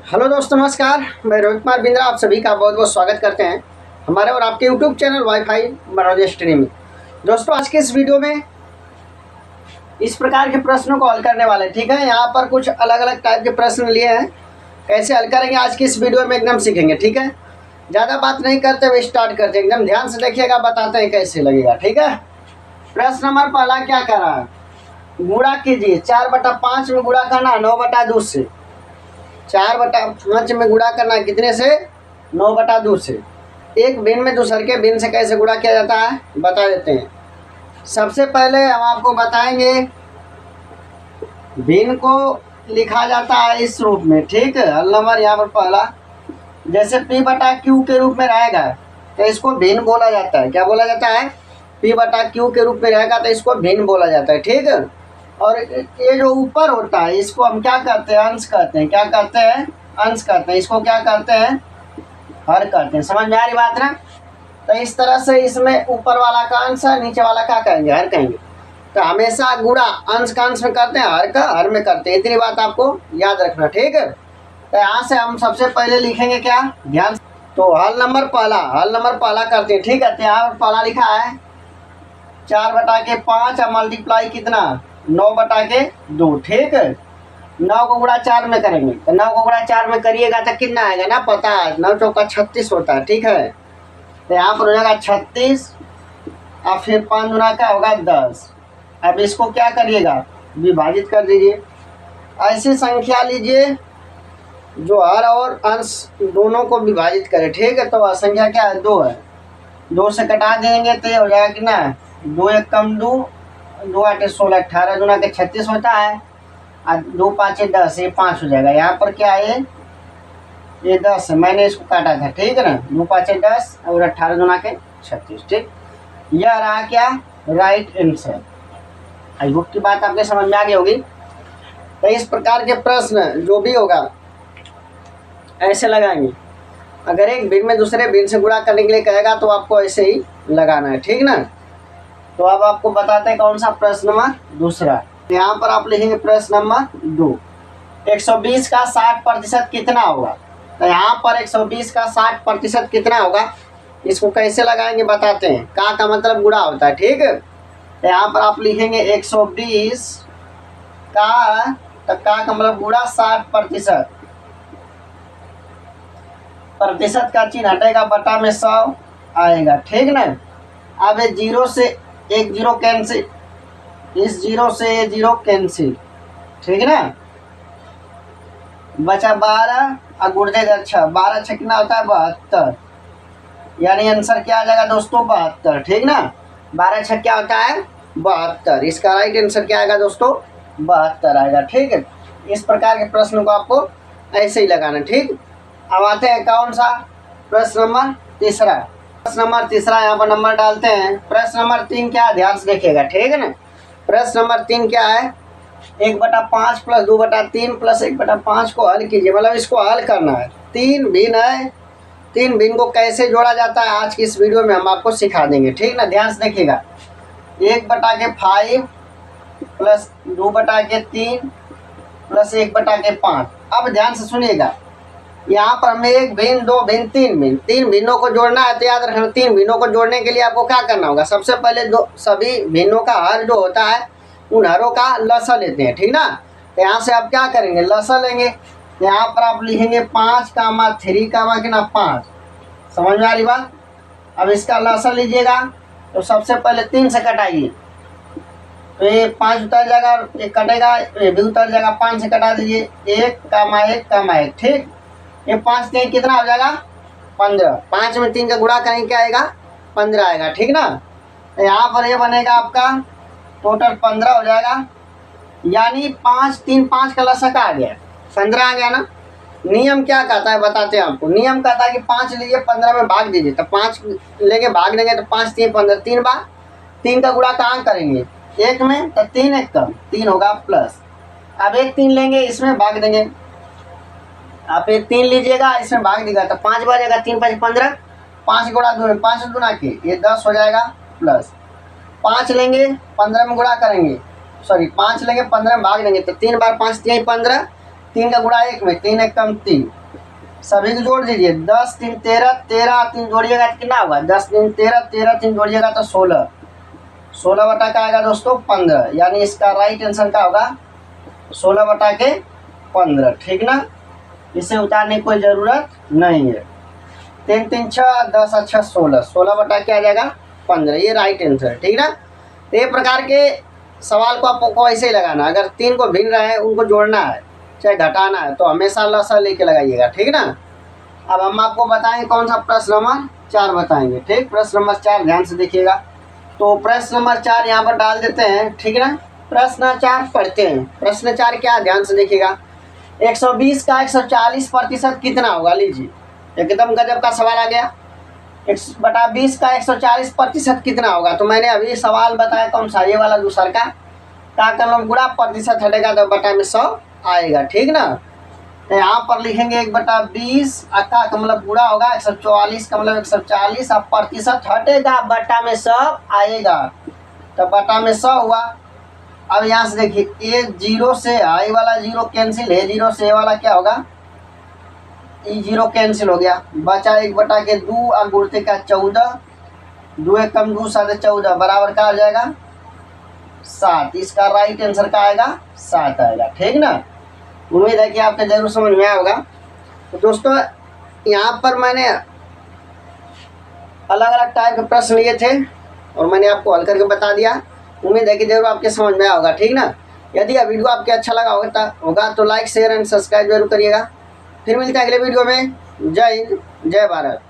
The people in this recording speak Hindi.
हेलो दोस्तों, नमस्कार। मैं रोहित कुमार बिंद्रा आप सभी का बहुत बहुत स्वागत करते हैं हमारे और आपके YouTube channel wifi Manoj study में। दोस्तों, आज के इस वीडियो में इस प्रकार के प्रश्नों को हल करने वाले हैं। ठीक है, यहाँ पर कुछ अलग अलग टाइप के प्रश्न लिए हैं, कैसे हल करेंगे आज की इस वीडियो में एकदम सीखेंगे। ठीक है, ज़्यादा बात नहीं करते हुए स्टार्ट करते हैं। एकदम ध्यान से देखिएगा, बताते हैं कैसे लगेगा। ठीक है, प्रश्न नंबर पहला क्या कर रहा है, गुणा कीजिए। 4/5 में गुणा करना 9/2 से। 4/5 में गुणा करना कितने से? 9/2 से। एक भिन्न में दूसरे के भिन्न से कैसे गुणा किया जाता है बता देते हैं। सबसे पहले हम आपको बताएंगे, भिन्न को लिखा जाता है इस रूप में। ठीक है, हल नंबर यहाँ पर पहला, जैसे P/Q के रूप में रहेगा तो इसको भिन्न बोला जाता है। क्या बोला जाता है? P/Q के रूप में रहेगा तो इसको भिन्न बोला जाता है। ठीक है, और ये जो ऊपर होता है इसको हम क्या करते हैं? अंश कहते हैं। क्या करते हैं? अंश कहते हैं। इसको क्या करते हैं? हर कहते हैं। समझ में आ रही बात ना? तो इस तरह से इसमें ऊपर वाला का अंश है, नीचे वाला क्या कहेंगे? हर कहेंगे। तो हमेशा गुणा अंश का अंश में करते हैं, हर का हर में करते हैं। इतनी बात आपको याद रखना। ठीक है, तो यहाँ से हम सबसे पहले लिखेंगे क्या, ध्यान। तो हल नंबर पहला करते हैं। ठीक है, तो यहाँ पर पहला लिखा है 4/5 और मल्टीप्लाई कितना? 9/2। ठीक है, 9 को गुणा 4 में करेंगे तो 9 को गुणा 4 में करिएगा तो कितना आएगा ना, पता है 9 चौका 36 होता है। ठीक है, तो यहाँ पर हो जाएगा 36 और फिर 5 गुना का होगा 10। अब इसको क्या करिएगा? विभाजित कर दीजिए। ऐसी संख्या लीजिए जो हर और अंश दोनों को विभाजित करे। ठीक है, तो संख्या क्या है? 2 है। 2 से कटा देंगे तो ये हो जाएगा कितना? 2 1 कम 2, 2 8 16, 18 गुना के 36 होता है। और 2 5 10, ये 5 हो जाएगा। यहाँ पर क्या है? ये 10 है, मैंने इसको काटा था। ठीक है ना, 2 5 10 और 18 गुना के 36। ठीक, यह रहा क्या? Right answer. आई होप की बात आपके समझ में आ गई होगी। तो इस प्रकार के प्रश्न जो भी होगा ऐसे लगाएंगे। अगर एक भिन्न में दूसरे भिन्न से गुणा करने के लिए कहेगा तो आपको ऐसे ही लगाना है। ठीक ना, तो अब आपको बताते हैं कौन सा प्रश्न नंबर दूसरा। यहाँ पर आप लिखेंगे प्रश्न नंबर 2, 120 का 60% कितना होगा? तो यहाँ पर 120 का 60% कितना होगा, इसको कैसे लगाएंगे बताते हैं। का मतलब गुणा होता है। ठीक है, तो यहाँ पर आप लिखेंगे 120 का, तो का मतलब गुणा 60%। प्रतिशत का चिन्ह हटेगा, बटा में 100 आएगा। ठीक ना, अब 0 से एक 0 कैंसिल, इस 0 से ये 0 कैंसिल। ठीक है ना, बचा 12 और गुणा 6, 12 6 कितना होता है? 72। यानी आंसर क्या आ जाएगा दोस्तों? 72। ठीक ना, 12 6 क्या होता है? 72। इसका राइट आंसर क्या आएगा दोस्तों? 72 आएगा। ठीक है, इस प्रकार के प्रश्नों को आपको ऐसे ही लगाना। ठीक, अब आते हैं कौन सा? प्रश्न नंबर तीसरा। प्रश्न नंबर तीसरा यहाँ पर नंबर डालते हैं। प्रश्न नंबर 3 क्या है? ध्यान से देखिएगा। ठीक है ना, प्रश्न नंबर 3 क्या है? 1/5 प्लस 2/3 प्लस 1/5 को हल कीजिए। मतलब इसको हल करना है। 3 भिन्न है, 3 भिन्न को कैसे जोड़ा जाता है आज की इस वीडियो में हम आपको सिखा देंगे। ठीक ना, ध्यान से देखिएगा। 1/5 प्लस 2/3 प्लस 1/5। अब ध्यान से सुनिएगा, यहाँ पर हमें एक भिन्न, 2 भिन्न, 3 भिन्न, 3 भिन्नों को जोड़ना है। तो याद रखना, 3 भिन्नों को जोड़ने के लिए आपको क्या करना होगा? सबसे पहले सभी भिन्नों का हर जो होता है उन हरों का लसा लेते हैं। ठीक ना, तो यहाँ से आप क्या करेंगे? लसा लेंगे। यहाँ पर आप लिखेंगे 5 कामा 3 कामा कितना 5। समझ में आ रही बात? अब इसका लसा लीजिएगा तो सबसे पहले 3 से कटाइए तो ये 5 उतर जाएगा, ये कटेगा, ये भी उतर जाएगा। 5 से कटा दीजिए, 1 कामा 1 कामा 1। ठीक, ये 5 3 कितना हो जाएगा? 15। 5 में 3 का गुणा करेंगे क्या आएगा? 15 आएगा। ठीक ना, तो यहाँ पर ये बनेगा आपका टोटल 15 हो जाएगा। यानी 5 3 5 का लसक आ गया, 15 आ गया ना। नियम क्या कहता है बताते हैं आपको। नियम कहता है कि 5 लीजिए, 15 में भाग दीजिए। तो 5 लेके भाग देंगे तो 5 3 15, 3 बार 3 का गुणा कहाँ करेंगे? 1 में, तो 3 1 कम 3 होगा प्लस। अब एक 3 लेंगे, इसमें भाग देंगे। आप एक 3 लीजिएगा, इसमें भाग देगा तो 5 बचेगा। 3 5 15, 5 गुणा 2 में 5 गुना के ये 10 हो जाएगा प्लस। 5 लेंगे, 15 में गुणा करेंगे, सॉरी 5 लेंगे, 15 में भाग देंगे तो 3 बार 5 3 15, 3 का गुणा 1 में, 3 एक कम 3, सभी को जोड़ दीजिए। 10 3 13, 13 3 जोड़िएगा तो कितना होगा? 10 3 13, 13 3 जोड़िएगा तो 16, 16 बटा का आएगा दोस्तों 15, यानी इसका राइट आंसर क्या होगा? 16 बटा के 15, ठीक ना। इसे उतारने की कोई ज़रूरत नहीं है। 3 3 6 10 अच्छा 16, 16 बटा के आ जाएगा 15, ये राइट आंसर है, ठीक ना। तो ये प्रकार के सवाल को आपको ऐसे ही लगाना, अगर 3 को भिन्न रहे हैं उनको जोड़ना है चाहे घटाना है तो हमेशा लसा लेके लगाइएगा, ठीक ना। अब हम आपको बताएंगे कौन सा प्रश्न नंबर 4 बताएंगे, ठीक। प्रश्न नंबर 4 ध्यान से देखिएगा। तो प्रश्न नंबर 4 यहाँ पर डाल देते हैं, ठीक ना। प्रश्न 4 पढ़ते हैं। प्रश्न 4 क्या, ध्यान से देखिएगा। 120 का 140% कितना होगा? लीजिए, एकदम गजब का सवाल आ गया। 1/20 का 140% कितना होगा? तो मैंने अभी सवाल बताया कौन सा, ये वाला दूसरा का मतलब गुणा प्रतिशत हटेगा तो बटा में 100 आएगा, ठीक ना। तो यहाँ पर लिखेंगे 1/20 का मतलब गुणा होगा 144 का मतलब 140, अब प्रतिशत हटेगा बटा में 100 आएगा, तो बटा में 100 हुआ। अब यहाँ से देखिए, ये 0 से आई वाला 0 कैंसिल है, 0 से ए वाला क्या होगा? ये 0 कैंसिल हो गया, बचा 1/2 और गुणते का 14, 2 एक कम 2 7 14 बराबर का आ जाएगा 7। इसका राइट आंसर का आएगा 7 आएगा, ठीक ना। उम्मीद है कि आपको जरूर समझ में आया होगा। तो दोस्तों यहाँ पर मैंने अलग अलग टाइप के प्रश्न लिए थे और मैंने आपको हल करके बता दिया। उम्मीद है कि जरूर आपके समझ में आया होगा, ठीक ना। यदि यह वीडियो आपके अच्छा लगा होगा तो लाइक शेयर एंड सब्सक्राइब जरूर करिएगा। फिर मिलते हैं अगले वीडियो में। जय हिंद, जय भारत।